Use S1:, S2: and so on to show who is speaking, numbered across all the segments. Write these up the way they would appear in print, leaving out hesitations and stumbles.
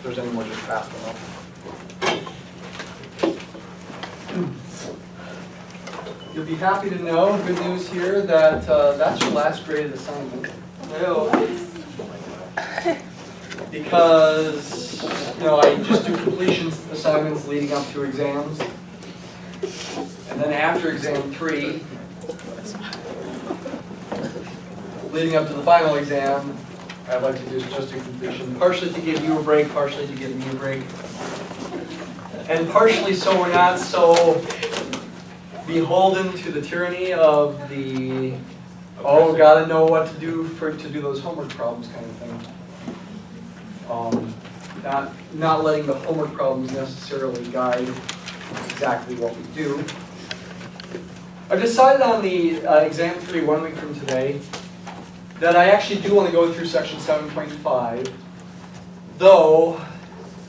S1: If there's any more, just pass them up. You'll be happy to know, good news here, that that's your last graded assignment. Because, I just do completion assignments leading up to exams. And then after exam 3, leading up to the final exam, I'd like to just do completion, partially to give you a break, partially to give me a break. And partially so we're not so beholden to the tyranny of the, gotta know what to do to do those homework problems kind of thing. Not letting the homework problems necessarily guide exactly what we do. I've decided on the exam 3 1 week from today that I actually do want to go through section 7.5, though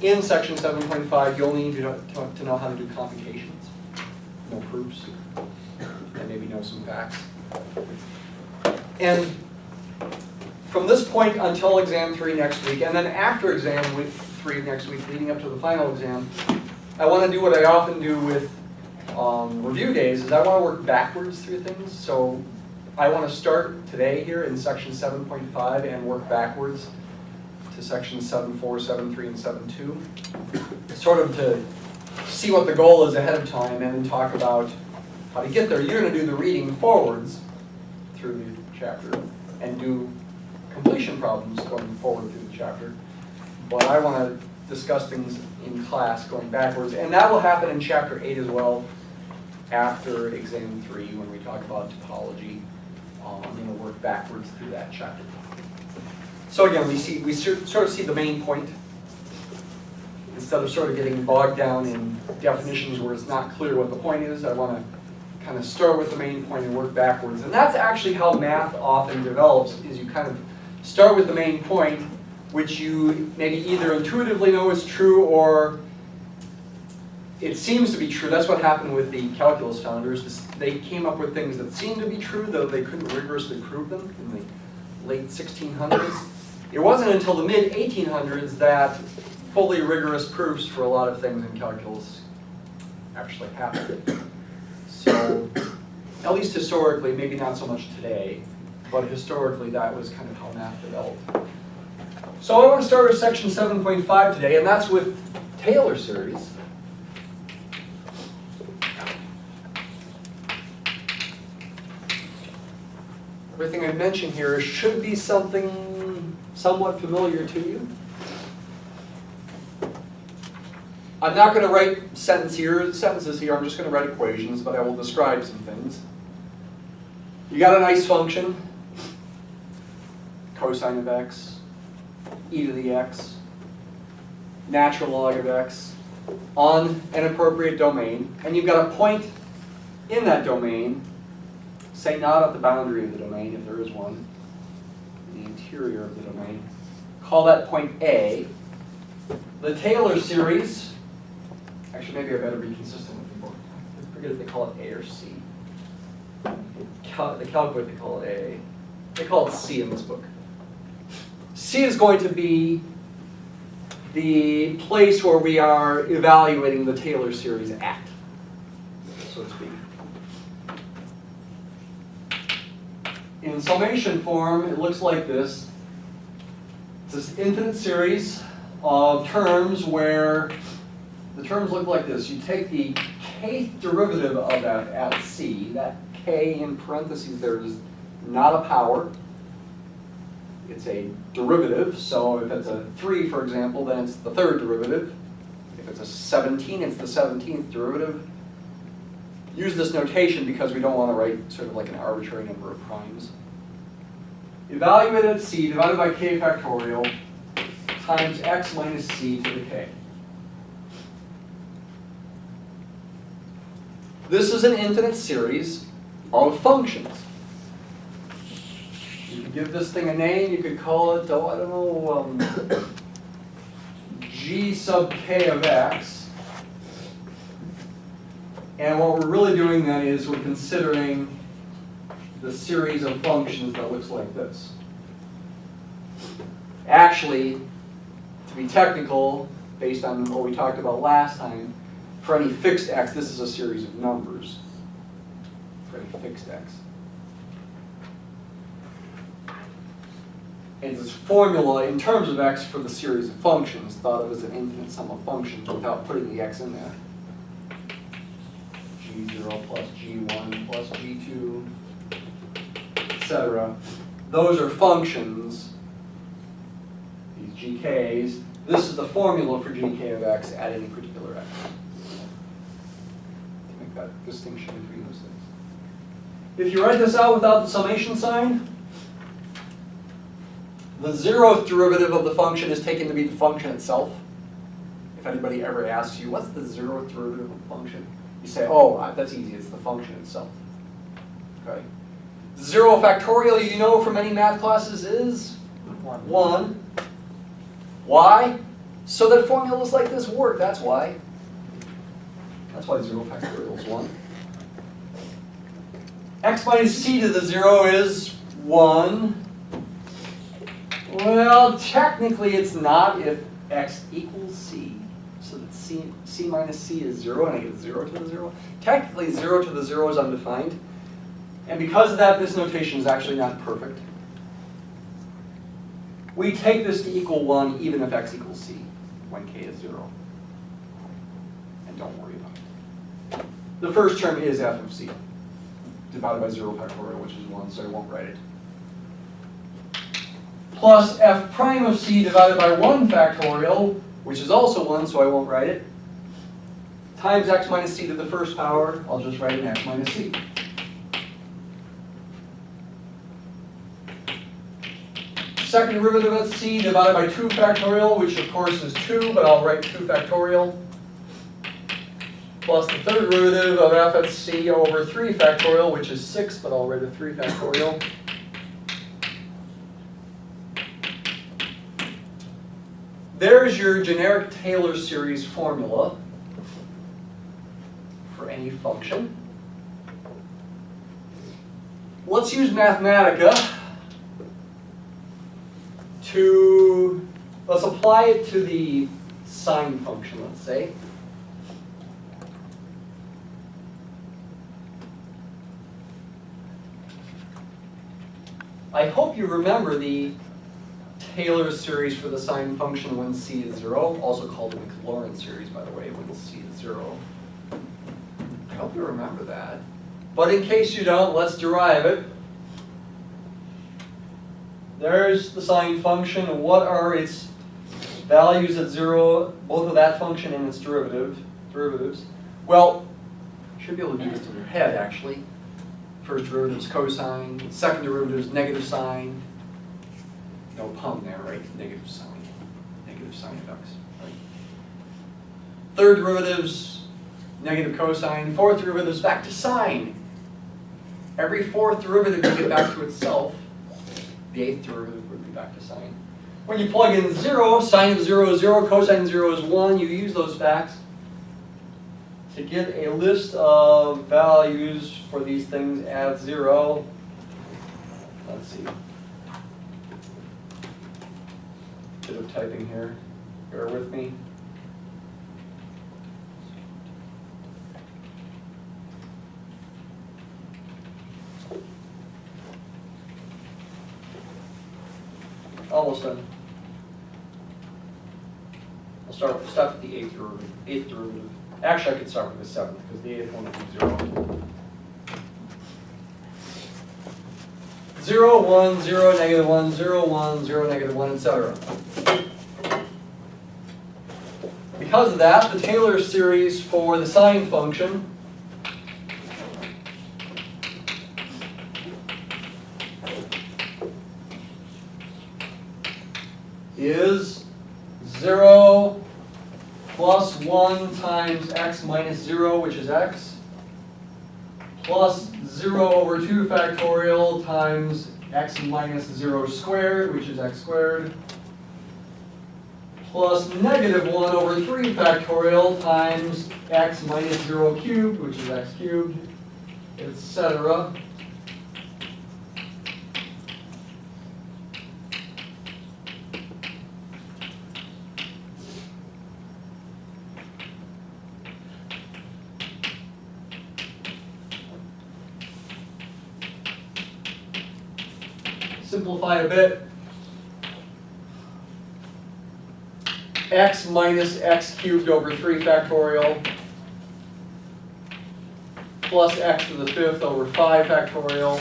S1: in section 7.5 you only need to know how to do computations, no proofs, and maybe know some facts. And from this point until exam 3 next week, and then after exam 3 next week, leading up to the final exam, I want to do what I often do with review days, is I want to work backwards through things. So I want to start today here in section 7.5 and work backwards to sections 7.4, 7.3, and 7.2, sort of to see what the goal is ahead of time and then talk about how to get there. You're going to do the reading forwards through the chapter and do completion problems going forward through the chapter. But I want to discuss things in class going backwards, and that will happen in chapter 8 as well after exam 3 when we talk about topology. I'm going to work backwards through that chapter. So again, we sort of see the main point instead of sort of getting bogged down in definitions where it's not clear what the point is. I want to kind of start with the main point and work backwards. And that's actually how math often develops, is you kind of start with the main point, which you maybe either intuitively know is true or it seems to be true. That's what happened with the calculus founders. They came up with things that seemed to be true, though they couldn't rigorously prove them in the late 1600s. It wasn't until the mid-1800s that fully rigorous proofs for a lot of things in calculus actually happened. So, at least historically, maybe not so much today, but historically that was kind of how math developed. So I want to start with section 7.5 today, and that's with Taylor series. Everything I mention here should be something somewhat familiar to you. I'm not going to write sentences here, I'm just going to write equations, but I will describe some things. You got a nice function, cosine of x, e to the x, natural log of x, on an appropriate domain, and you've got a point in that domain, say not at the boundary of the domain, if there is one, in the interior of the domain. Call that point A. The Taylor series, actually maybe I better be consistent with people. I forget if they call it A or C. The calculator, they call it A. They call it C in this book. C is going to be the place where we are evaluating the Taylor series at, so to speak. In summation form, it looks like this. It's this infinite series of terms where the terms look like this. You take the kth derivative of f at c. That k in parentheses there is not a power. It's a derivative. So if it's a 3, for example, then it's the third derivative. If it's a 17, it's the 17th derivative. Use this notation because we don't want to write sort of like an arbitrary number of primes. Evaluate at c divided by k factorial times x minus c to the k. This is an infinite series of functions. You could give this thing a name. You could call it, I don't know, g sub k of x. And what we're really doing then is we're considering the series of functions that looks like this. Actually, to to be technical, based on what we talked about last time, for any fixed x, this is a series of numbers for any fixed x. And this formula in terms of x for the series of functions, thought of as an infinite sum of functions without putting the x in there. G0 plus G1 plus G2, etc. Those are functions, these GKs. This is the formula for GK of x at any particular x. To make that distinction between those things. If you write this out without the summation sign, the 0th derivative of the function is taken to be the function itself. If anybody ever asks you, what's the 0th derivative of the function? You say, oh, that's easy, it's the function itself. Okay. 0 factorial, you know from many math classes, is 1. Why? So that formulas like this work, that's why. That's why 0 factorial is 1. X minus c to the 0 is 1. Well, technically it's not if x equals c. So that c minus c is 0 and I get 0 to the 0. Technically 0 to the 0 is undefined. And because of that, this notation is actually not perfect. We take this to equal 1 even if x equals c, when k is 0. And don't worry about it. The first term is f of c, divided by 0 factorial, which is 1, so I won't write it. Plus f prime of c divided by 1 factorial, which is also 1, so I won't write it, times x minus c to the first power. I'll just write an x minus c. Second derivative of c divided by 2 factorial, which of course is 2, but I'll write 2 factorial. Plus the third derivative of f at c over 3 factorial, which is 6, but I'll write a 3 factorial. There's your generic Taylor series formula for any function. Let's use Mathematica let's apply it to the sine function, let's say. I hope you remember the Taylor series for the sine function when c is 0, also called the Maclaurin series, by the way, when c is 0. I hope you remember that. But in case you don't, let's derive it. There's the sine function. What are its values at 0, both of that function and its derivatives? Well, you should be able to do this in your head, actually. First derivative is cosine. Second derivative is negative sine. No pun there, right? Negative sine of x. Right? Third derivative's negative cosine. Fourth derivative's back to sine. Every fourth derivative you get back to itself. The eighth derivative would be back to sine. When you plug in 0, sine of 0 is 0, cosine of 0 is 1. You use those facts to get a list of values for these things at 0. Let's see. Bit of typing here. Bear with me. Almost done. I'll stop at the eighth derivative. Actually, I could start with the seventh because the eighth one would be 0. 0, 1, 0, negative 1, 0, 1, 0, negative 1, etc. Because of that, the Taylor series for the sine function is 0 plus 1 times x minus 0, which is x, plus 0 over 2 factorial times x minus 0 squared, which is x squared, plus negative 1 over 3 factorial times x minus 0 cubed, which is x cubed, etc. simplify a bit. X minus x cubed over 3 factorial plus x to the 5th over 5 factorial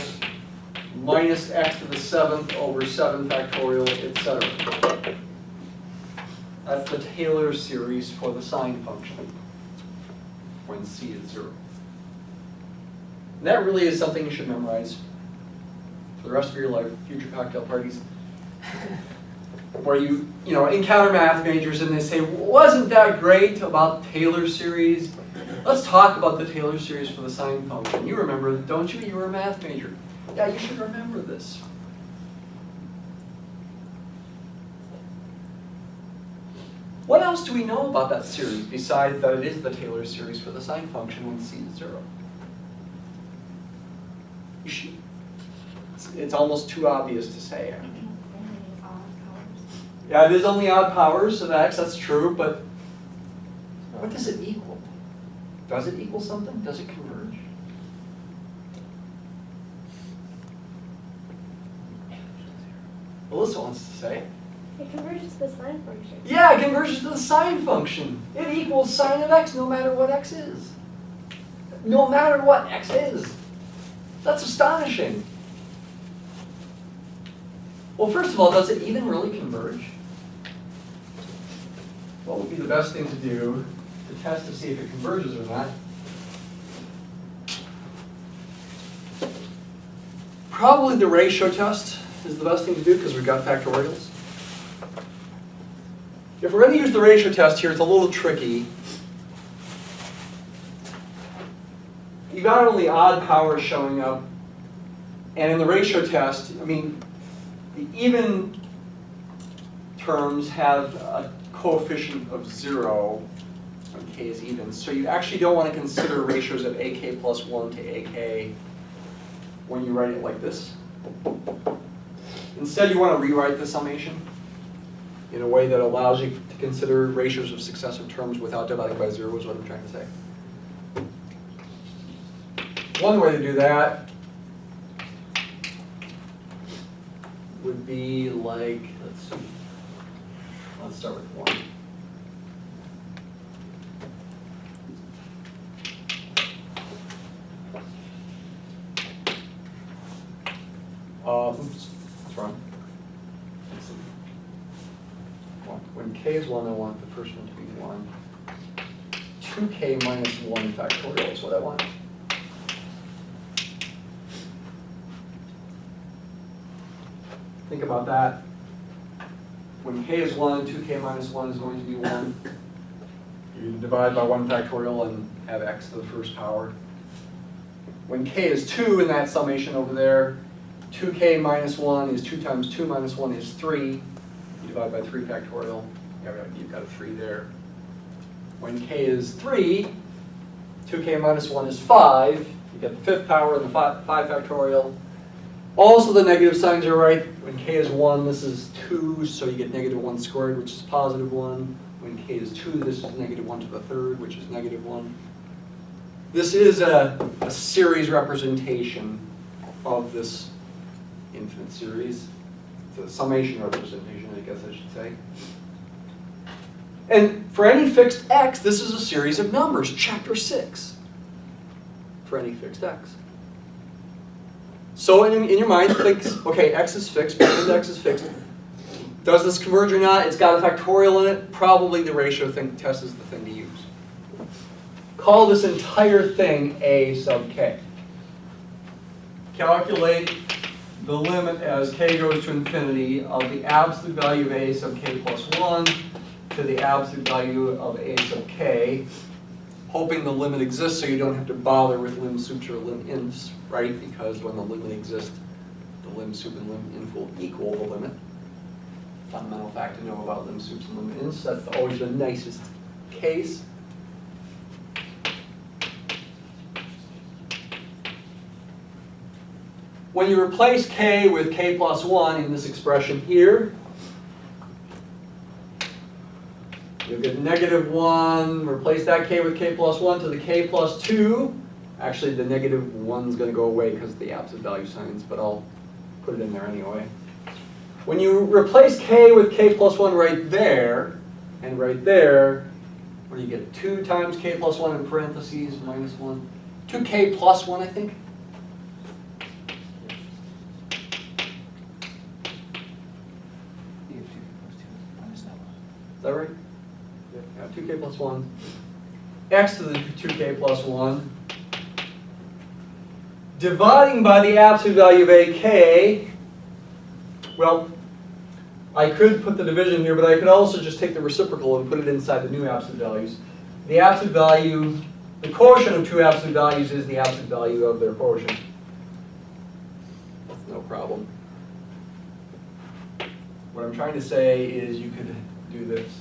S1: minus x to the 7th over 7 factorial, etc. That's the Taylor series for the sine function when c is 0. And that really is something you should memorize for the rest of your life, future cocktail parties, where you encounter math majors and they say, wasn't that great about Taylor series? Let's talk about the Taylor series for the sine function. You remember, don't you? You were a math major. Yeah, you should remember this. What else do we know about that series besides that it is the Taylor series for the sine function when c is 0? It's almost too obvious to say. Yeah, it is only odd powers of x, that's true, but what does it equal? Does it equal something? Does it converge? Melissa wants to say.
S2: It converges to the sine function.
S1: Yeah, it converges to the sine function. It equals sine of x no matter what x is. No matter what x is. That's astonishing. Well, first of all, does it even really converge? What would be the best thing to do to test to see if it converges or not? Probably the ratio test is the best thing to do because we've got factorials. If we're going to use the ratio test here, it's a little tricky. You got only odd powers showing up. And in the ratio test, I mean, the even terms have a coefficient of 0 when k is even. So you actually don't want to consider ratios of ak plus 1 to ak when you write it like this. Instead, you want to rewrite the summation in a way that allows you to consider ratios of successive terms without dividing by 0 is what I'm trying to say. One way to do that would be like, let's start with 1. Oops, what's wrong? When k is 1, I want the first one to be 1. 2k minus 1 factorial is what I want. Think about that. When k is 1, 2k minus 1 is going to be 1. You divide by 1 factorial and have x to the first power. When k is 2 in that summation over there, 2k minus 1 is 2 times 2 minus 1 is 3. You divide by 3 factorial. You've got a 3 there. When k is 3, 2k minus 1 is 5. You get the 5th power and the 5 factorial. Also, the negative signs are right. When k is 1, this is 2, so you get negative 1 squared, which is positive 1. When k is 2, this is negative 1 to the 3rd, which is negative 1. This is a series representation of this infinite series. It's a summation representation, I guess I should say. And for any fixed x, this is a series of numbers, chapter 6, for any fixed x. So in your mind, think, okay, x is fixed, pretend x is fixed. Does this converge or not? It's got a factorial in it. Probably the ratio test is the thing to use. Call this entire thing a sub k. Calculate the limit as k goes to infinity of the absolute value of a sub k plus 1 to the absolute value of a sub k, hoping the limit exists so you don't have to bother with lim sups or lim infs, right? Because when the limit exists, the lim sup and lim inf will equal the limit. Fundamental fact to know about lim sups and lim infs. That's always the nicest case. When you replace k with k plus 1 in this expression here, you'll get negative 1, replace that k with k plus 1 to the k plus 2. Actually, the negative 1's going to go away because of the absolute value signs, but I'll put it in there anyway. When you replace k with k plus 1 right there, and right there, what do you get? 2 times k plus 1 in parentheses minus 1. 2k plus 1, I think. Is that right? Yeah, 2k plus 1. X to the 2k plus 1. Dividing by the absolute value of ak. Well, I could put the division here, but I could also just take the reciprocal and put it inside the new absolute values. The absolute value, the quotient of two absolute values is the absolute value of their quotient. That's no problem. What I'm trying to say is you could do this.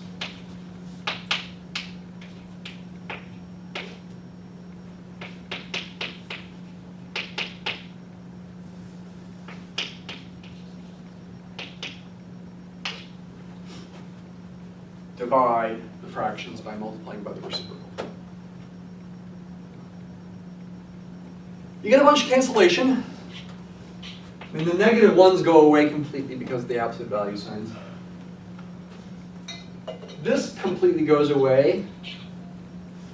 S1: Divide the fractions by multiplying by the reciprocal. You get a bunch of cancellation. I mean, the negative ones go away completely because of the absolute value signs. This completely goes away.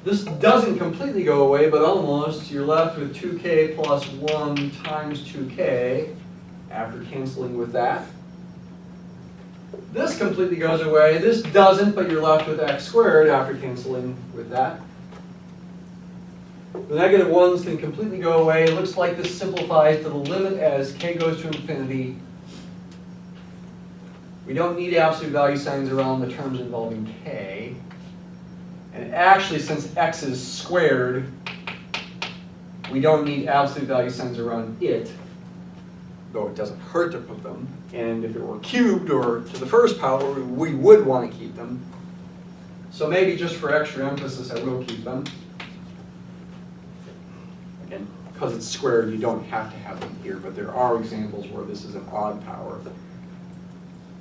S1: This doesn't completely go away, but almost. You're left with 2k plus 1 times 2k after canceling with that. This completely goes away. This doesn't, but you're left with x squared after canceling with that. The negative ones can completely go away. It looks like this simplifies to the limit as k goes to infinity. We don't need absolute value signs around the terms involving k. And actually, since x is squared, we don't need absolute value signs around it, though it doesn't hurt to put them. And if it were cubed or to the first power, we would want to keep them. So maybe just for extra emphasis, I will keep them. Again, because it's squared, you don't have to have them here, but there are examples where this is an odd power.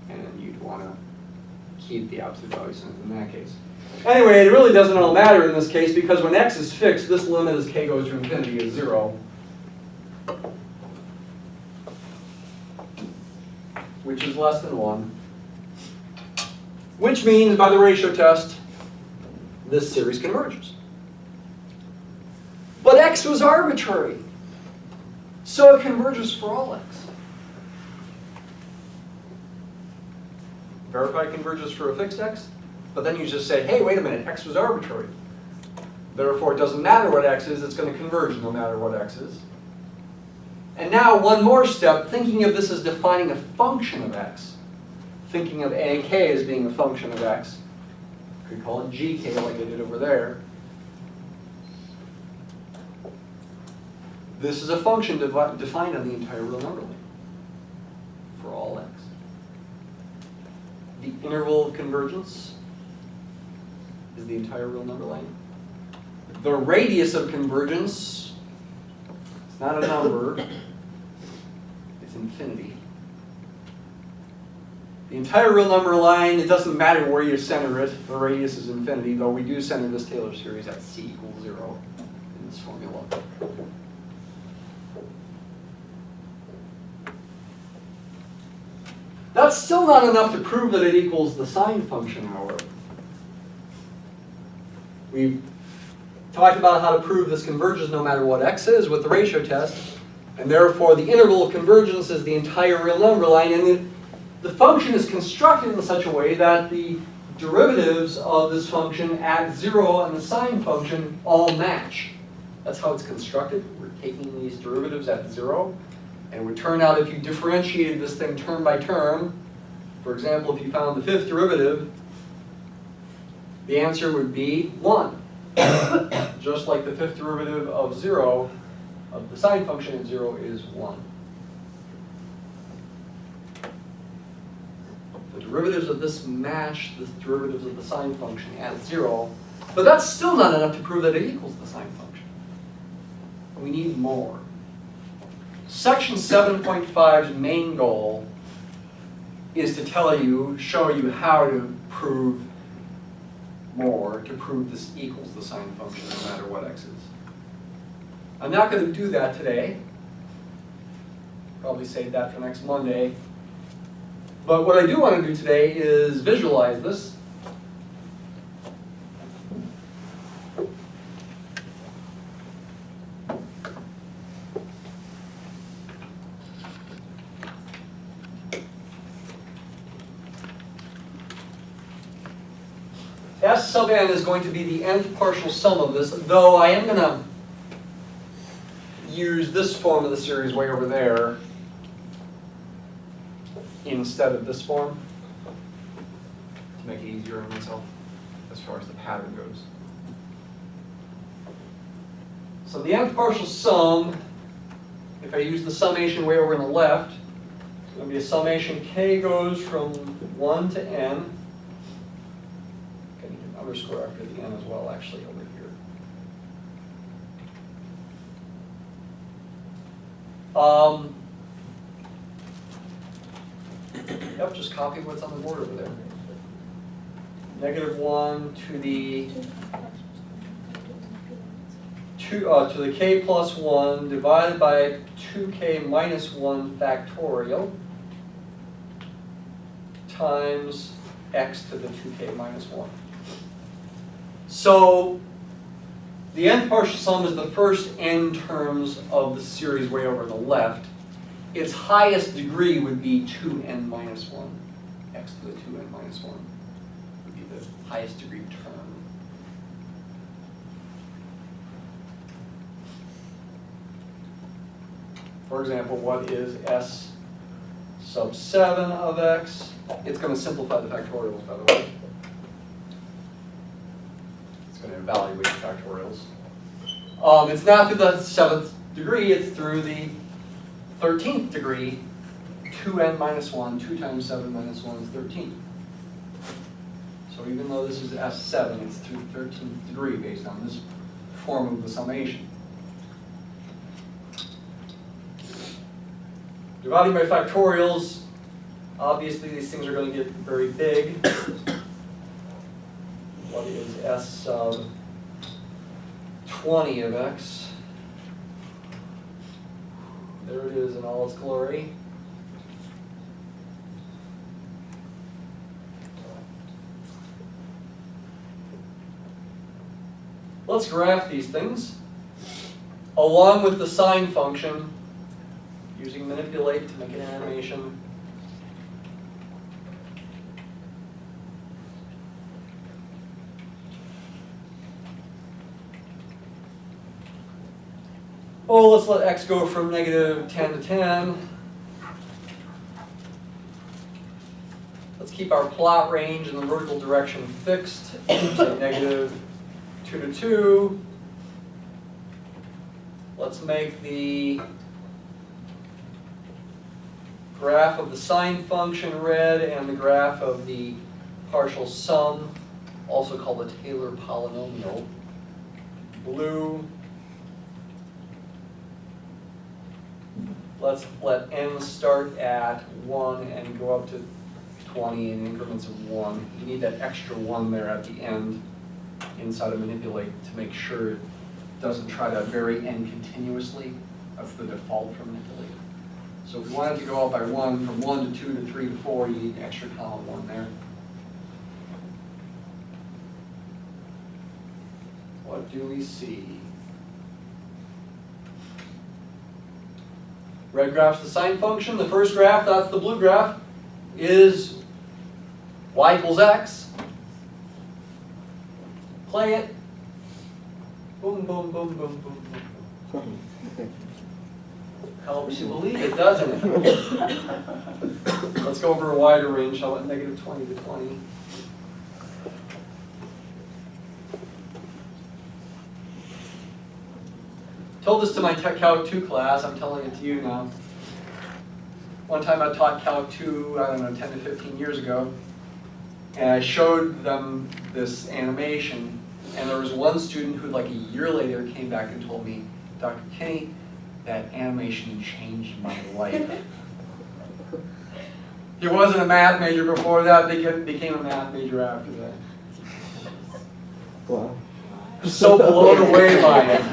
S1: And you'd want to keep the absolute value signs in that case. Anyway, it really doesn't all matter in this case, because when x is fixed, this limit as k goes to infinity is 0. Which is less than 1. Which means, by the ratio test, this series converges. But x was arbitrary, so it converges for all x. Verify converges for a fixed x, but then you just say, hey, wait a minute, x was arbitrary. Therefore, it doesn't matter what x is, it's going to converge no matter what x is. And now one more step, thinking of this as defining a function of x. Thinking of ak as being a function of x. Could call it gk like I did over there. This is a function defined on the entire real number line for all x. The interval of convergence is the entire real number line. The radius of convergence, it's not a number, it's infinity. The entire real number line, it doesn't matter where you center it, the radius is infinity, though we do center this Taylor series at c equals 0 in this formula. That's still not enough to prove that it equals the sine function, however. We've talked about how to prove this converges no matter what x is with the ratio test, and therefore the interval of convergence is the entire real number line, and the function is constructed in such a way that the derivatives of this function at 0 and the sine function all match. That's how it's constructed. We're taking these derivatives at 0, and it would turn out if you differentiated this thing term by term, for example, if you found the fifth derivative, the answer would be 1. Just like the fifth derivative of 0, of the sine function at 0 is 1. The derivatives of this match the derivatives of the sine function at 0, but that's still not enough to prove that it equals the sine function. We need more. Section 7.5's main goal is to show you how to prove more, to prove this equals the sine function no matter what x is. I'm not going to do that today. Probably save that for next Monday. But what I do want to do today is visualize this. S sub n is going to be the nth partial sum of this, though I am going to use this form of the series way over there instead of this form to make it easier on myself as far as the pattern goes. So the nth partial sum, if I use the summation way over on the left, it's going to be a summation k goes from 1 to n. I need an underscore after the n as well, actually, over here. Yep, just copy what's on the board over there. -1 to the to the k plus 1 divided by 2k minus 1 factorial times x to the 2k minus 1. So the nth partial sum is the first n terms of the series way over on the left. Its highest degree would be 2n minus 1. X to the 2n minus 1 would be the highest degree term. For example, what is s sub 7 of x? It's going to simplify the factorials, by the way. It's going to evaluate the factorials. It's not through the 7th degree, it's through the 13th degree. 2n minus 1, 2 times 7 minus 1 is 13. So even though this is S7, it's through the 13th degree based on this form of the summation. Dividing by factorials, obviously these things are going to get very big. What is S sub 20 of x? There it is in all its glory. Let's graph these things along with the sine function using manipulate to make an animation. Oh, let's let x go from -10 to 10. Let's keep our plot range in the vertical direction fixed. Say -2 to 2. Let's make the graph of the sine function red and the graph of the partial sum, also called the Taylor polynomial, blue. Let's let n start at 1 and go up to 20 in increments of 1. You need that extra 1 there at the end inside of manipulate to make sure it doesn't try to vary n continuously. That's the default for manipulate. So if we wanted to go up by 1 from 1 to 2 to 3 to 4, you need an extra column 1 there. What do we see? Red graph's the sine function. The first graph, that's the blue graph, is y equals x. Play it. Boom, boom, boom, boom, boom, boom. Helps you believe it, doesn't it? Let's go over a wider range. How about -20 to 20? Told this to my Calc 2 class. I'm telling it to you now. One time I taught Calc 2, I don't know, 10 to 15 years ago, and I showed them this animation, and there was one student who like a year later came back and told me, Dr. Kinney, that animation changed my life. He wasn't a math major before that, he became a math major after that.
S3: Wow.
S1: So blown away by it.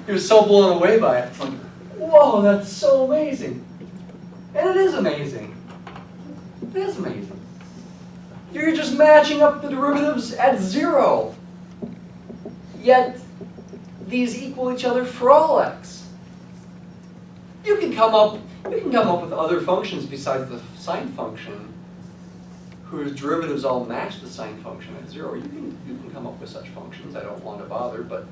S1: He was so blown away by it. It's like, whoa, that's so amazing. And it is amazing. It is amazing. You're just matching up the derivatives at 0. Yet, these equal each other for all x. You can come up with other functions besides the sine function whose derivatives all match the sine function at 0. You can come up with such functions. I don't want to bother, but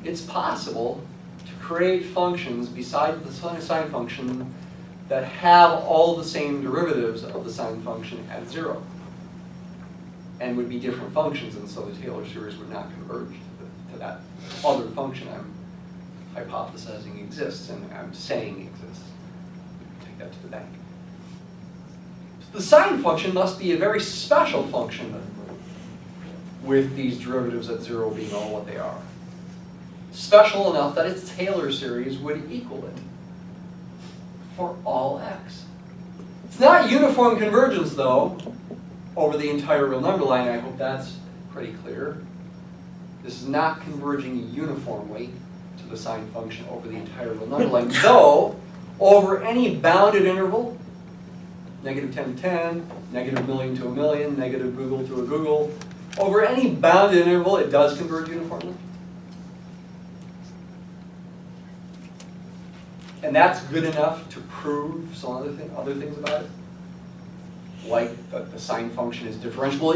S1: it's possible to create functions besides the sine function that have all the same derivatives of the sine function at 0. And would be different functions, and so the Taylor series would not converge to that other function I'm hypothesizing exists, and I'm saying exists. Take that to the bank. The sine function must be a very special function with these derivatives at 0 being all what they are. Special enough that its Taylor series would equal it for all x. It's not uniform convergence, though, over the entire real number line. I hope that's pretty clear. This is not converging uniformly to the sine function over the entire real number line, though over any bounded interval, -10 to 10, -1,000,000 to 1,000,000, negative Google to a Google, over any bounded interval, it does converge uniformly. And that's good enough to prove some other things about it, like that the sine function is differentiable.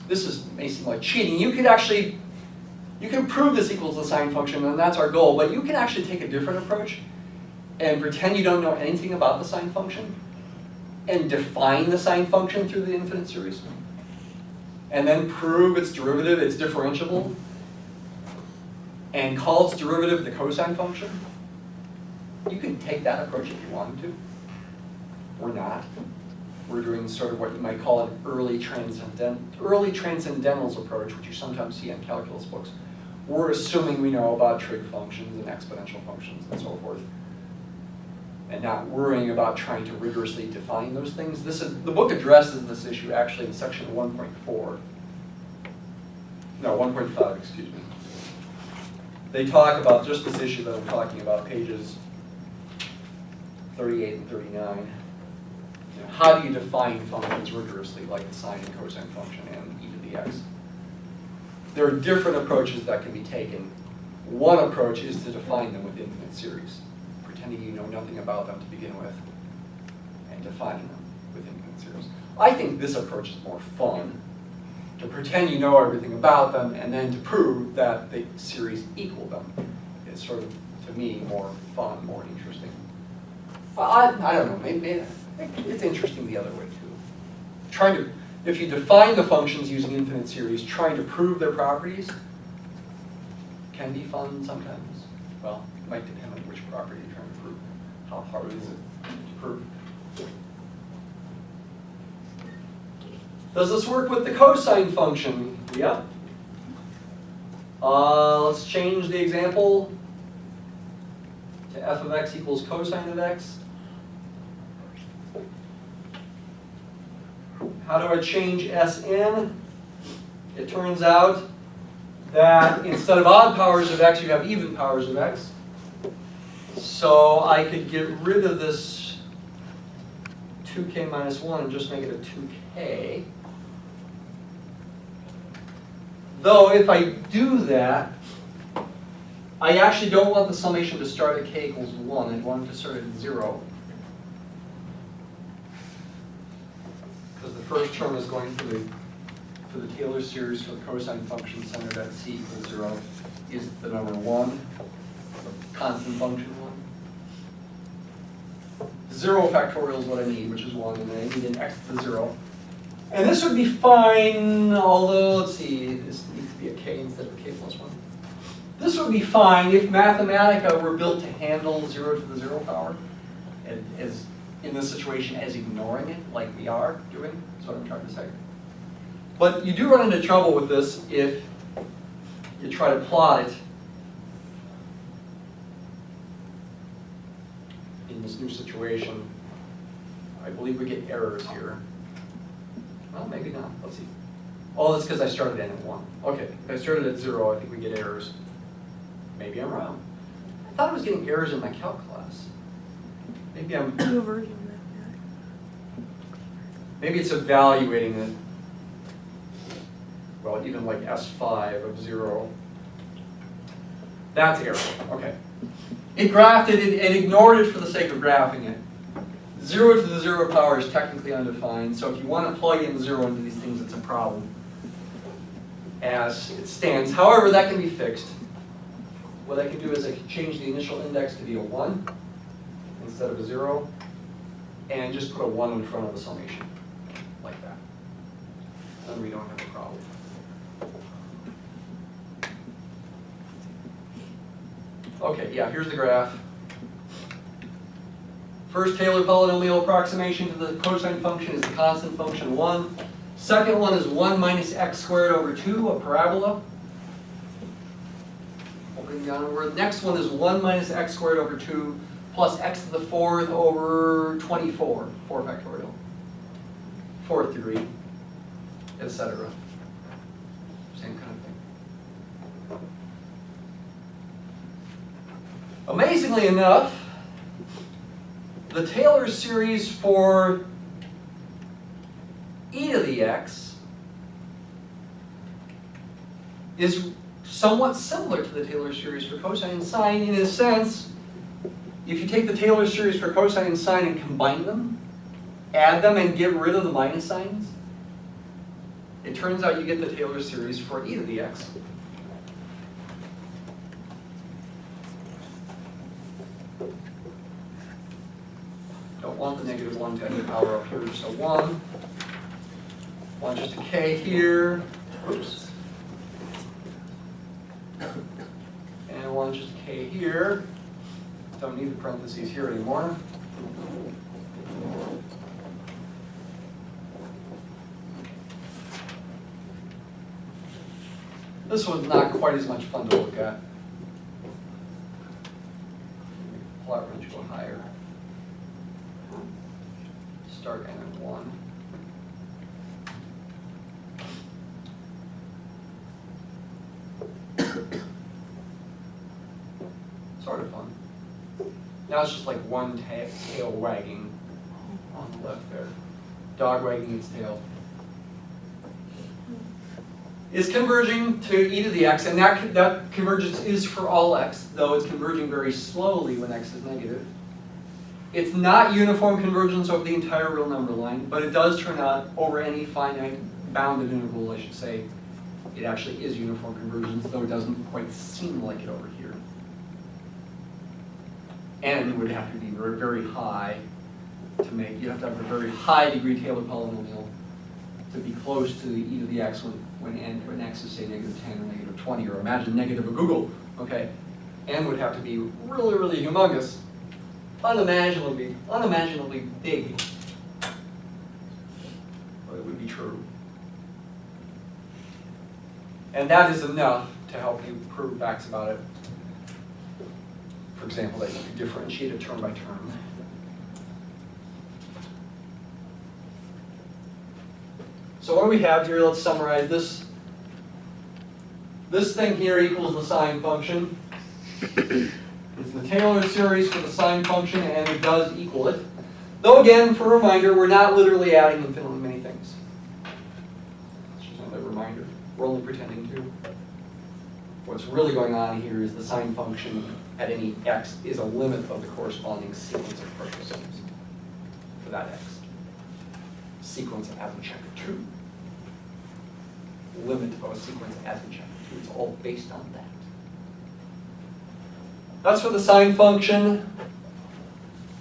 S1: This may seem like cheating. You can prove this equals the sine function, and that's our goal, but you can actually take a different approach and pretend you don't know anything about the sine function and define the sine function through the infinite series. And then prove its derivative, it's differentiable, and call its derivative the cosine function. You can take that approach if you wanted to. We're not. We're doing sort of what you might call an early transcendentals approach, which you sometimes see in calculus books. We're assuming we know about trig functions and exponential functions and so forth, and not worrying about trying to rigorously define those things. The book addresses this issue actually in section 1.4. No, 1.5, excuse me. They talk about just this issue that I'm talking about, pages 38 and 39. How do you define functions rigorously, like the sine and cosine function and e to the x? There are different approaches that can be taken. One approach is to define them with infinite series, pretending you know nothing about them to begin with, and defining them with infinite series. I think this approach is more fun, to pretend you know everything about them, and then to prove that the series equal them. It's sort of, to me, more fun, more interesting. I don't know, maybe it's interesting the other way too. If you define the functions using infinite series, trying to prove their properties can be fun sometimes. Well, it might depend on which property you're trying to prove. How hard is it to prove? Does this work with the cosine function? Yep. Let's change the example to f of x equals cosine of x. How do I change Sn? It turns out that instead of odd powers of x, you have even powers of x. So I could get rid of this 2k minus 1 and just make it a 2k. Though if I do that, I actually don't want the summation to start at k equals 1. I want it to start at 0. Because the first term is going for the Taylor series for the cosine function centered at c equals 0 is the number 1, the constant function 1. 0 factorial is what I need, which is 1, and then I need an x to 0. And this would be fine, although, let's see, this needs to be a k instead of a k plus 1. This would be fine if Mathematica were built to handle 0 to the 0 power, as in this situation as ignoring it, like we are doing. That's what I'm trying to say. But you do run into trouble with this if you try to plot it in this new situation. I believe we get errors here. Well, maybe not. Let's see. Oh, that's because I started n at 1. Okay, if I started at 0, I think we get errors. Maybe I'm wrong. I thought I was getting errors in my calc class. Maybe I'm... Maybe it's evaluating it. Well, even like S5 of 0. That's error. Okay. It graphed it, it ignored it for the sake of graphing it. 0 to the 0 power is technically undefined, so if you want to plug in 0 into these things, it's a problem as it stands. However, that can be fixed. What I can do is I can change the initial index to be a 1 instead of a 0, and just put a 1 in front of the summation, like that. Then we don't have a problem. Okay, yeah, here's the graph. First Taylor polynomial approximation to the cosine function is the constant function 1. Second one is 1 minus x squared over 2, a parabola. Moving downward. Next one is 1 minus x squared over 2 plus x to the 4th over 24, 4 factorial. 4th degree, etc. Same kind of thing. Amazingly enough, the Taylor series for e to the x is somewhat similar to the Taylor series for cosine and sine in a sense. If you take the Taylor series for cosine and sine and combine them, add them and get rid of the minus signs, it turns out you get the Taylor series for e to the x. Don't want the negative 1 to any power up here, just a 1. Want just a k here. Oops. And one just a k here. Don't need the parentheses here anymore. This one's not quite as much fun to look at. Plot range go higher. Start n at 1. Sort of fun. Now it's just like one tail wagging on the left there. Dog wagging its tail. Is converging to e to the x, and that convergence is for all x, though it's converging very slowly when x is negative. It's not uniform convergence over the entire real number line, but it does turn out over any finite bounded interval, I should say, it actually is uniform convergence, though it doesn't quite seem like it over here. And it would have to be very, very high to make, you have to have a very high degree Taylor polynomial to be close to the e to the x when x is, say, negative 10 or negative 20, or imagine negative a Google, okay? N would have to be really, really humongous, unimaginably big, but it would be true. And that is enough to help you prove facts about it. For example, that you can differentiate it term by term. So what do we have here? Let's summarize this. This thing here equals the sine function. It's the Taylor series for the sine function, and it does equal it. Though again, for a reminder, we're not literally adding infinitely many things. It's just another reminder. We're only pretending to. What's really going on here is the sine function at any x is a limit of the corresponding sequence of partial sums for that x. Sequence as in checker 2. Limit of a sequence as in checker 2. It's all based on that. That's for the sine function.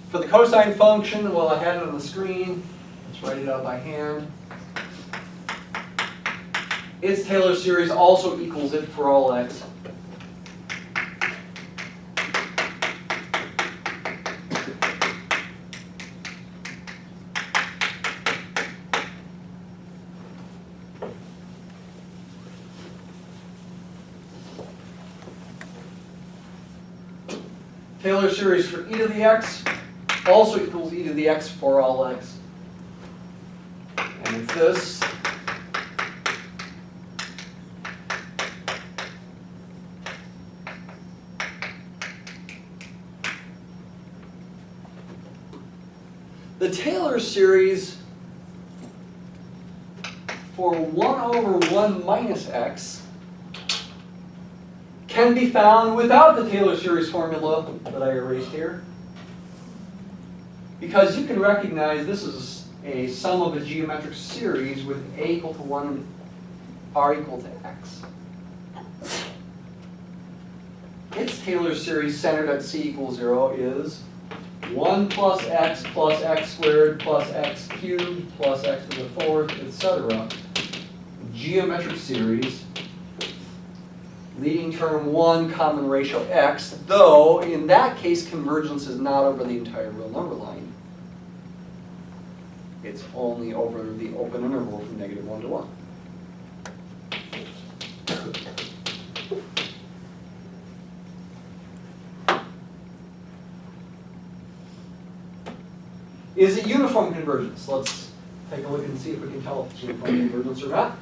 S1: For the cosine function, well, I had it on the screen. Let's write it out by hand. Its Taylor series also equals it for all x. Taylor series for e to the x also equals e to the x for all x. And it's this. The Taylor series for 1 over 1 minus x can be found without the Taylor series formula that I erased here. Because you can recognize this is a sum of a geometric series with a equal to 1 and r equal to x. Its Taylor series centered at c equals 0 is 1 plus x squared plus x cubed plus x to the 4th, etc. Geometric series, leading term 1, common ratio x, though in that case convergence is not over the entire real number line. It's only over the open interval from -1 to 1. Is it uniform convergence? Let's take a look and see if we can tell if it's uniform convergence or not.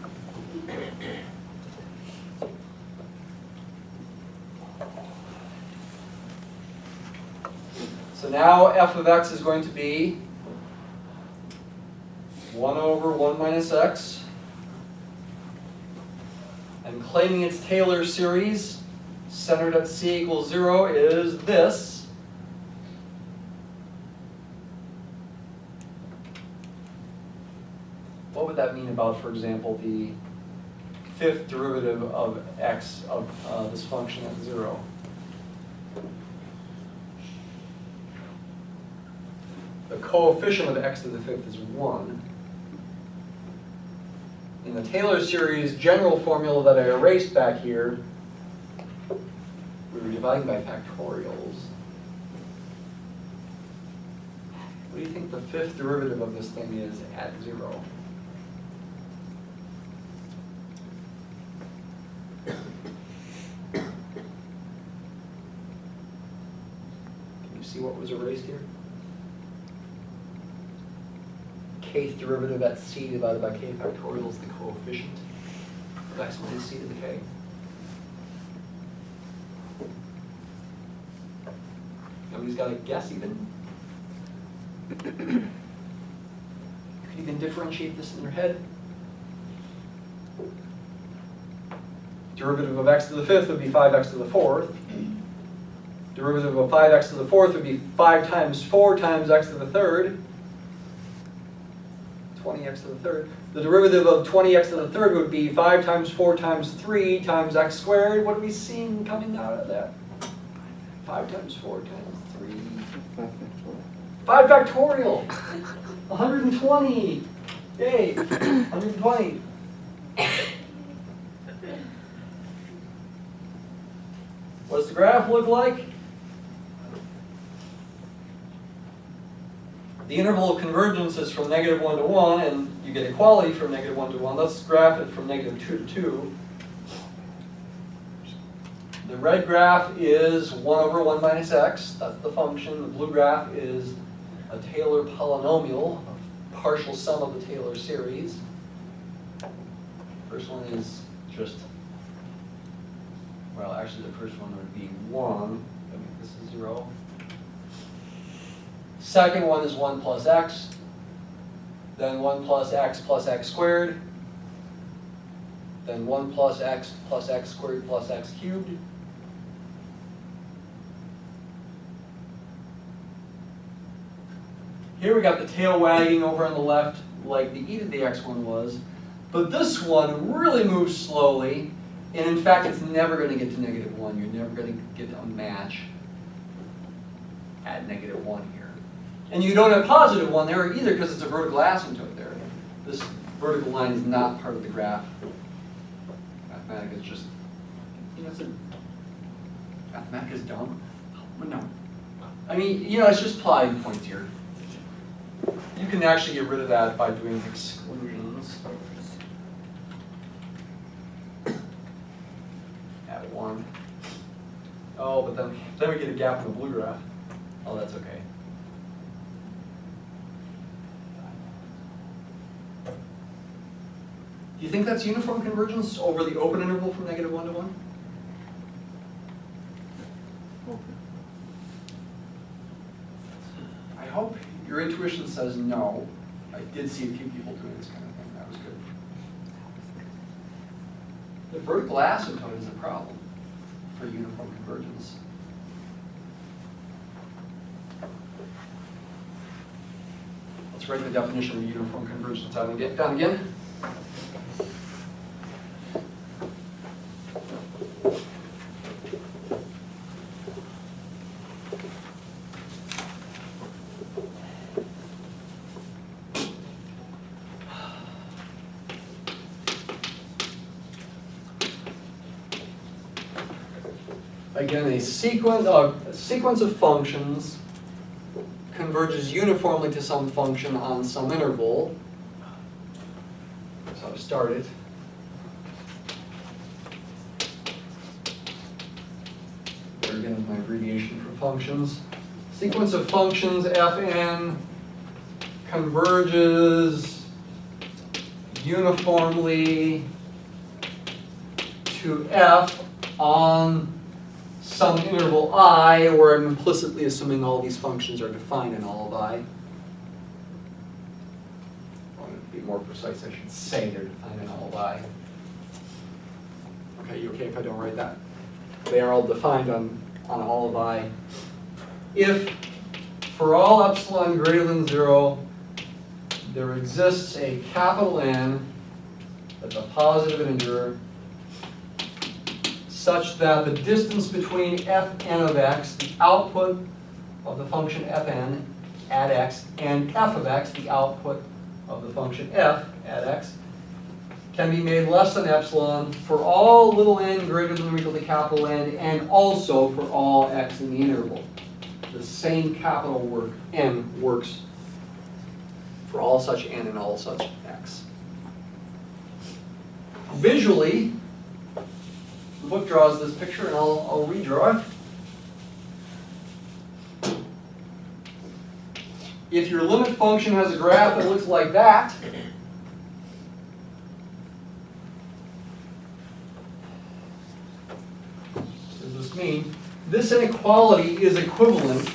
S1: So now f of x is going to be 1 over 1 minus x. And claiming its Taylor series centered at c equals 0 is this. What would that mean about, for example, the fifth derivative of x of this function at 0? The coefficient of x to the fifth is 1. In the Taylor series general formula that I erased back here, we were dividing by factorials. What do you think the fifth derivative of this thing is at 0? See what was erased here? Kth derivative at c divided by k factorial is the coefficient of x minus c to the k. Nobody's got a guess even? You could even differentiate this in your head. Derivative of x to the fifth would be 5x to the 4th. Derivative of 5x to the 4th would be 5 times 4 times x to the 3rd. 20x to the 3rd. The derivative of 20x to the 3rd would be 5 times 4 times 3 times x squared. What are we seeing coming out of that? 5 times 4 times 3. 5 factorial. 120. Yay. 120. What does the graph look like? The interval of convergence is from -1 to 1, and you get equality from -1 to 1. Let's graph it from -2 to 2. The red graph is 1 over 1 minus x. That's the function. The blue graph is a Taylor polynomial, a partial sum of the Taylor series. First one is just, well, actually the first one would be 1. I mean, this is 0. Second one is 1 plus x, then 1 plus x squared, then 1 plus x squared plus x cubed. Here we got the tail wagging over on the left like the e to the x one was, but this one really moves slowly, and in fact it's never going to get to -1. You're never going to get a match at -1 here. And you don't have +1 there either because it's a vertical asymptote there. This vertical line is not part of the graph. Mathematica is just, you know, Mathematica is dumb. No. I mean, you know, it's just plotting points here. You can actually get rid of that by doing exclusions at 1. Oh, but then we get a gap in the blue graph. Oh, that's okay. Do you think that's uniform convergence over the open interval from -1 to 1? I hope your intuition says no. I did see a few people doing this kind of thing. That was good. The vertical asymptote is a problem for uniform convergence. Let's write the definition of uniform convergence down again. Again, a sequence of functions converges uniformly to some function on some interval. That's how I start it. There again is my abbreviation for functions. Sequence of functions Fn converges uniformly to F on some interval I, where I'm implicitly assuming all these functions are defined in all of I. I want to be more precise, I should say they're defined in all of I. Okay, you okay if I don't write that? They are all defined on all of I. If for all epsilon greater than 0, there exists a capital N that's a positive integer such that the distance between Fn of x, the output of the function Fn at x, and f of x, the output of the function f at x, can be made less than epsilon for all little n greater than or equal to capital N, and also for all x in the interval. The same capital N works for all such n and all such x. Visually, the book draws this picture, and I'll redraw it. If your limit function has a graph that looks like that, what does this mean? This inequality is equivalent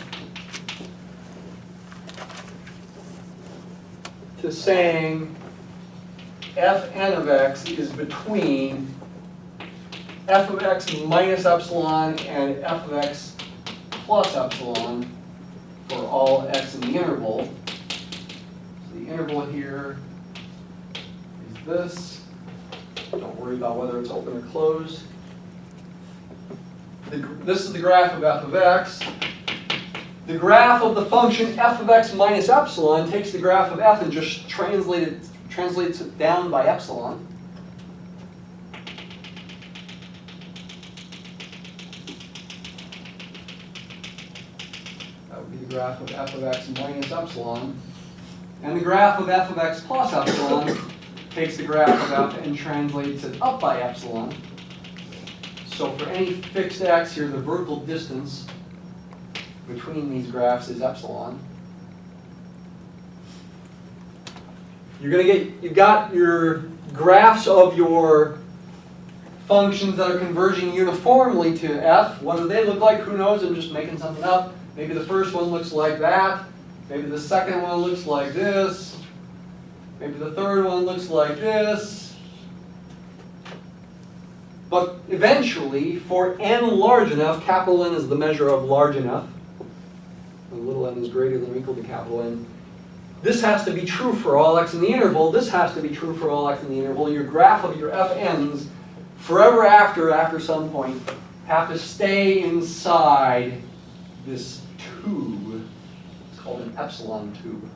S1: to saying Fn of x is between f of x minus epsilon and f of x plus epsilon for all x in the interval. So the interval here is this. Don't worry about whether it's open or closed. This is the graph of f of x. The graph of the function f of x minus epsilon takes the graph of f and just translates it down by epsilon. That would be the graph of f of x minus epsilon. And the graph of f of x plus epsilon takes the graph of f and translates it up by epsilon. So for any fixed x here, the vertical distance between these graphs is epsilon. You've got your graphs of your functions that are converging uniformly to f. What do they look like? Who knows? I'm just making something up. Maybe the first one looks like that. Maybe the second one looks like this. Maybe the third one looks like this. But eventually, for n large enough, capital N is the measure of large enough, when little n is greater than or equal to capital N. This has to be true for all x in the interval. This has to be true for all x in the interval. Your graph of your fn's, forever after some point, have to stay inside this tube. It's called an epsilon tube.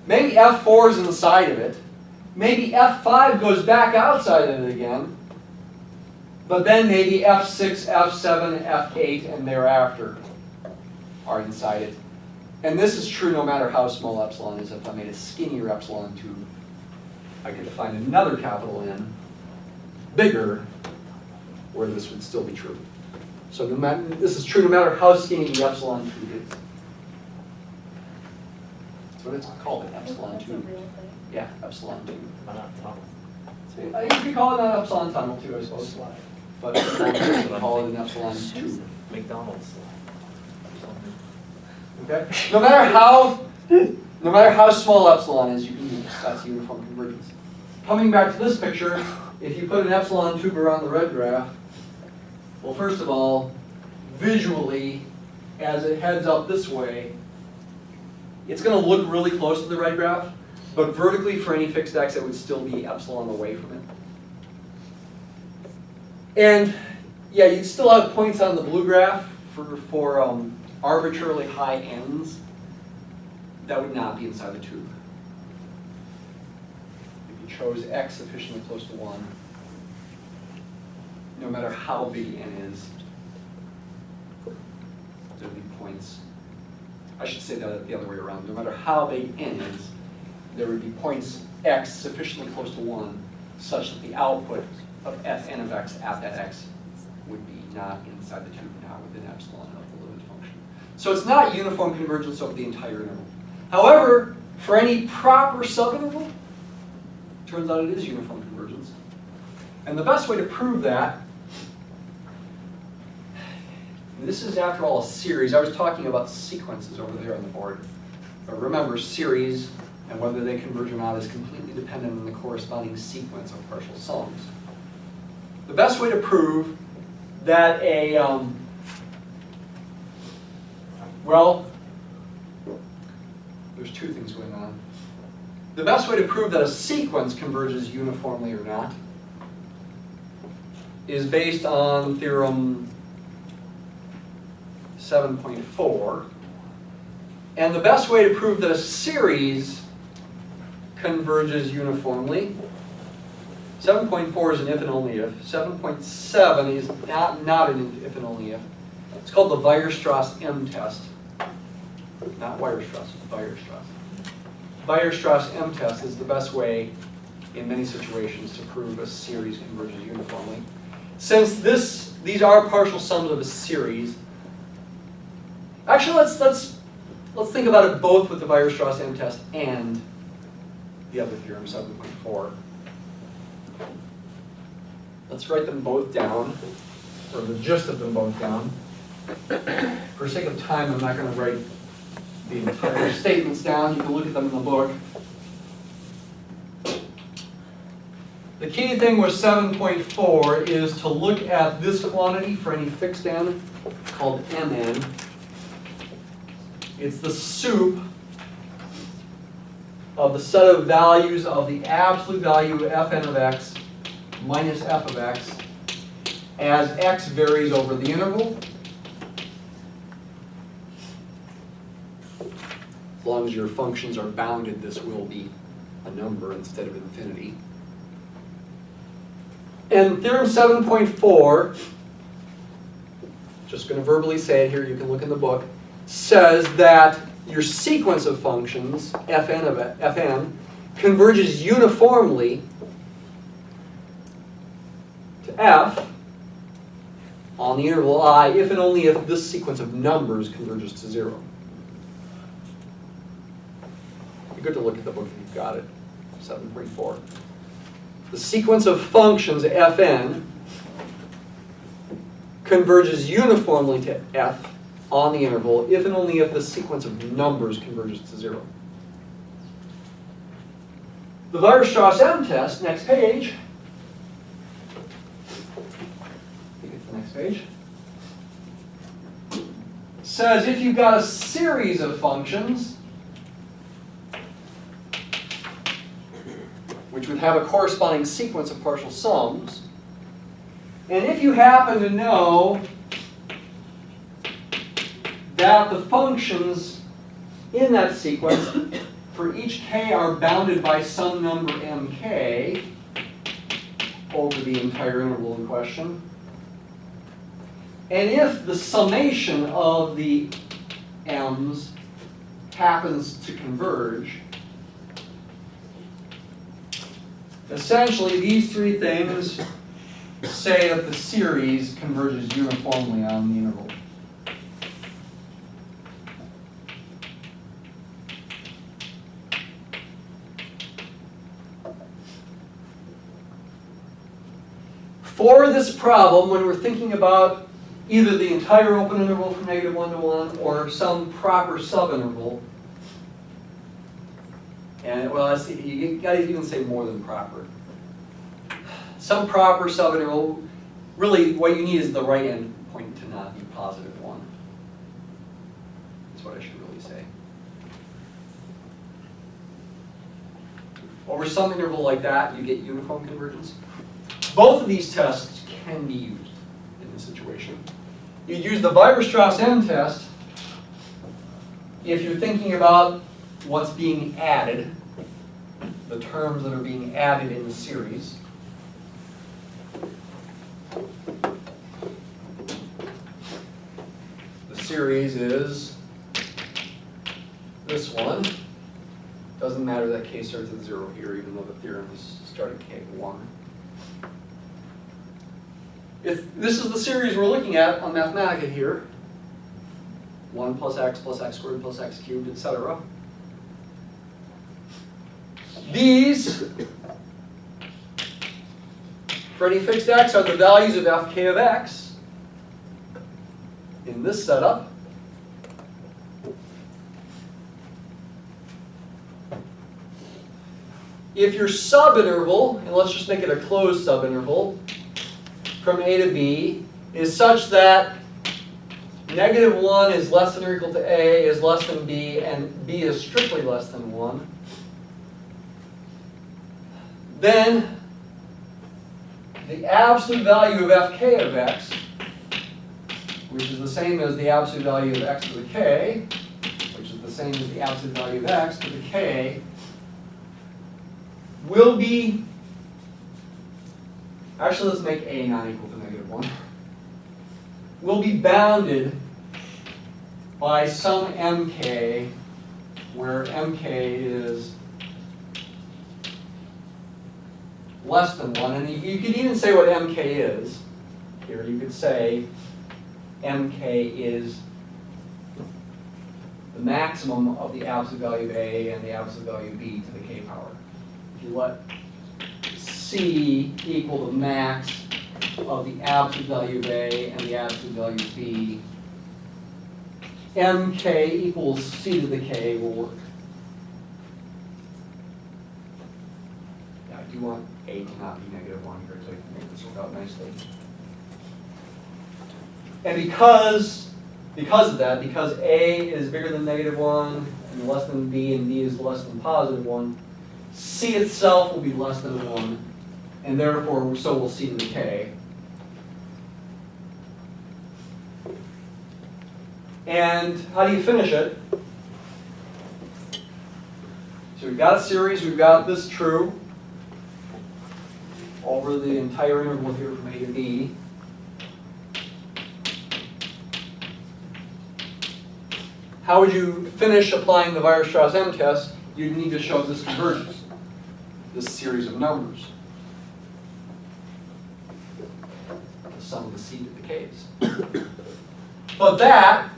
S1: Maybe f4 is inside of it. Maybe f5 goes back outside of it again. But then maybe f6, f7, f8, and thereafter are inside it. And this is true no matter how small epsilon is. If I made a skinnier epsilon tube, I could find another capital N, bigger, where this would still be true. So this is true no matter how skinny the epsilon tube is. That's what it's called, an epsilon tube. Yeah, epsilon tube.
S3: Why not tunnel?
S1: You could call it an epsilon tunnel too, I suppose. But you can call it an epsilon tube.
S3: McDonald's.
S1: Okay? No matter how small epsilon is, you can use this. That's uniform convergence. coming back to this picture, if you put an epsilon tuber on the red graph, well, first of all, visually, as it heads up this way, it's going to look really close to the red graph, but vertically for any fixed x, it would still be epsilon away from it. And yeah, you'd still have points on the blue graph for arbitrarily high n's that would not be inside the tube. If you chose x sufficiently close to 1, no matter how big n is, there would be points. I should say that the other way around. No matter how big n is, there would be points x sufficiently close to 1 such that the output of fn of x at that x would be not inside the tube, not within epsilon of the limited function. So it's not uniform convergence over the entire interval. However, for any proper subinterval, turns out it is uniform convergence. And the best way to prove that, this is after all a series. I was talking about sequences over there on the board. But remember, series and whether they converge or not is completely dependent on the corresponding sequence of partial sums. The best way to prove that well, there's two things going on. The best way to prove that a sequence converges uniformly or not is based on theorem 7.4. And the best way to prove that a series converges uniformly, 7.4 is an if and only if. 7.7 is not an if and only if. It's called the Weierstrass M test. Not Weierstrass, Weierstrass. Weierstrass M test is the best way in many situations to prove a series converges uniformly. Since these are partial sums of a series, actually let's think about it both with the Weierstrass M test and the other theorem, 7.4. Let's write them both down, or the gist of them both down. For sake of time, I'm not going to write the entire statements down. You can look at them in the book. The key thing with 7.4 is to look at this quantity for any fixed n called mn. It's the sup of the set of values of the absolute value of fn of x minus f of x as x varies over the interval. As long as your functions are bounded, this will be a number instead of infinity. And theorem 7.4, just going to verbally say it here, you can look in the book, says that your sequence of functions, fn, converges uniformly to f on the interval I if and only if this sequence of numbers converges to 0. Good to look at the book if you've got it, 7.4. The sequence of functions fn converges uniformly to f on the interval if and only if the sequence of numbers converges to 0. The Weierstrass M test, next page. Take it to the next page. Says if you've got a series of functions which would have a corresponding sequence of partial sums. And if you happen to know that the functions in that sequence for each k are bounded by some number mk over the entire interval in question, and if the summation of the m's happens to converge, essentially, these three things say that the series converges uniformly on the interval. For this problem, when we're thinking about either the entire open interval from -1 to 1 or some proper subinterval, And well, let's see, you gotta even say more than proper. Some proper subinterval, really what you need is the right end point to not be positive 1. That's what I should really say. Over some interval like that, you get uniform convergence. Both of these tests can be used in this situation. You use the Weierstrass M test if you're thinking about what's being added, the terms that are being added in the series. The series is this one. Doesn't matter that k starts at 0 here, even though the theorem is starting k at 1. If this is the series we're looking at on Mathematica here, 1 plus x squared plus x cubed, etc. These, for any fixed x, are the values of fk of x in this setup. If your subinterval, and let's just make it a closed subinterval, from a to b is such that -1 is less than or equal to a is less than b, and b is strictly less than 1, then the absolute value of fk of x, which is the same as the absolute value of x to the k, which is the same as the absolute value of x to the k, will be, actually let's make a not equal to -1, will be bounded by some mk, where mk is less than 1. And you could even say what mk is. Here you could say mk is the maximum of the absolute value of a and the absolute value of b to the k power. If you let c equal the max of the absolute value of a and the absolute value of b, mk equals c to the k will work. Yeah, I do want a to not be -1 here, so I can make this work out nicely. And because of that, because a is bigger than -1 and less than b, and b is less than +1, c itself will be less than 1, and therefore so will c to the k. And how do you finish it? So we've got a series, we've got this true over the entire interval here from a to b. How would you finish applying the Weierstrass M test? You'd need to show this converges, this series of numbers, the sum of the c to the k's. But that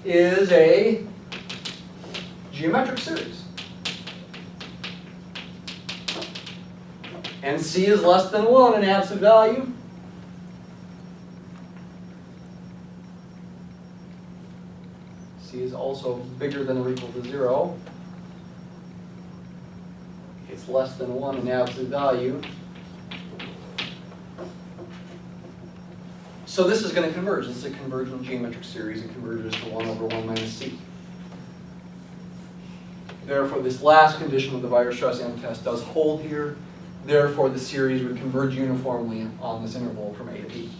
S1: is a geometric series. And c is less than 1 in absolute value. C is also bigger than or equal to 0. It's less than 1 in absolute value. So this is going to converge. This is a convergent geometric series. It converges to 1 over 1 minus c. Therefore, this last condition of the Weierstrass M test does hold here. Therefore, the series would converge uniformly on this interval from a to b.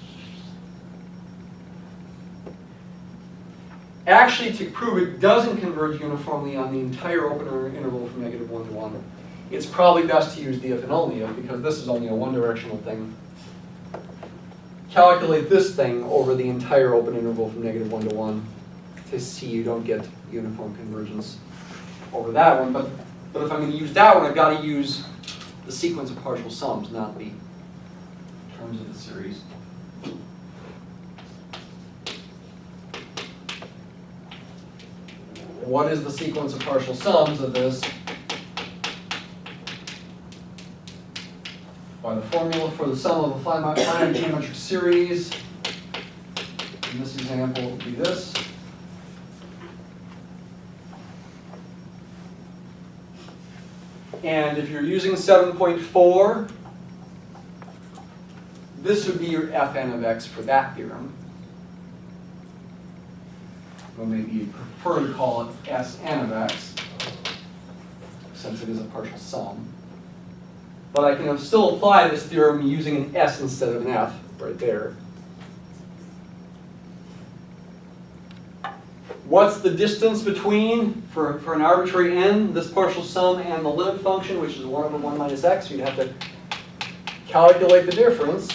S1: Actually, to prove it doesn't converge uniformly on the entire open interval from -1 to 1, it's probably best to use the if and only if, because this is only a one-directional thing. Calculate this thing over the entire open interval from -1 to 1 to see you don't get uniform convergence over that one. But if I'm going to use that one, I've got to use the sequence of partial sums, not the terms of the series. What is the sequence of partial sums of this? By the formula for the sum of a finite geometric series. In this example, it would be this. And if you're using 7.4, this would be your Fn of x for that theorem. Or maybe you prefer to call it Sn of x, since it is a partial sum. But I can still apply this theorem using an S instead of an F right there. What's the distance between, for an arbitrary n, this partial sum and the limit function, which is 1 over 1 minus x? You'd have to calculate the difference.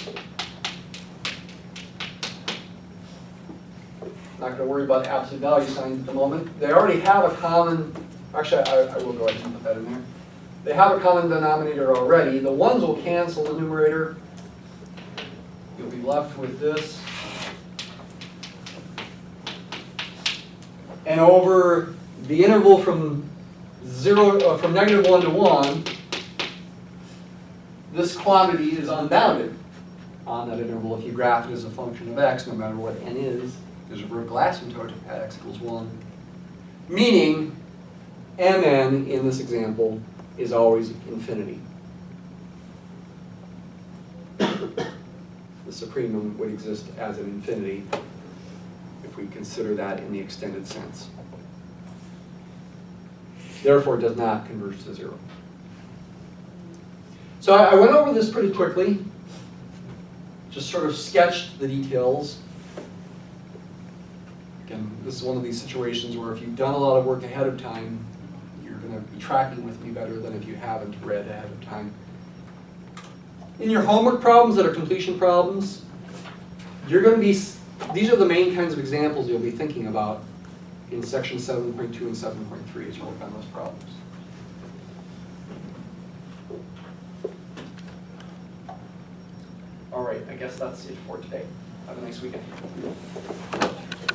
S1: Not going to worry about absolute value signs at the moment. They already have a common, actually I will go ahead and put that in there. They have a common denominator already. The ones will cancel the numerator. You'll be left with this. And over the interval from from -1 to 1, this quantity is unbounded on that interval if you graph it as a function of x, no matter what n is. There's a vertical asymptote at x equals 1. Meaning, mn in this example is always infinity. The supremum would exist as an infinity if we consider that in the extended sense. Therefore, it does not converge to 0. So I went over this pretty quickly, just sort of sketched the details. Again, this is one of these situations where if you've done a lot of work ahead of time, you're going to be tracking with me better than if you haven't read ahead of time. In your homework problems that are completion problems, you're going to be, these are the main kinds of examples you'll be thinking about in section 7.2 and 7.3 as you work on those problems. All right, I guess that's it for today. Have a nice weekend.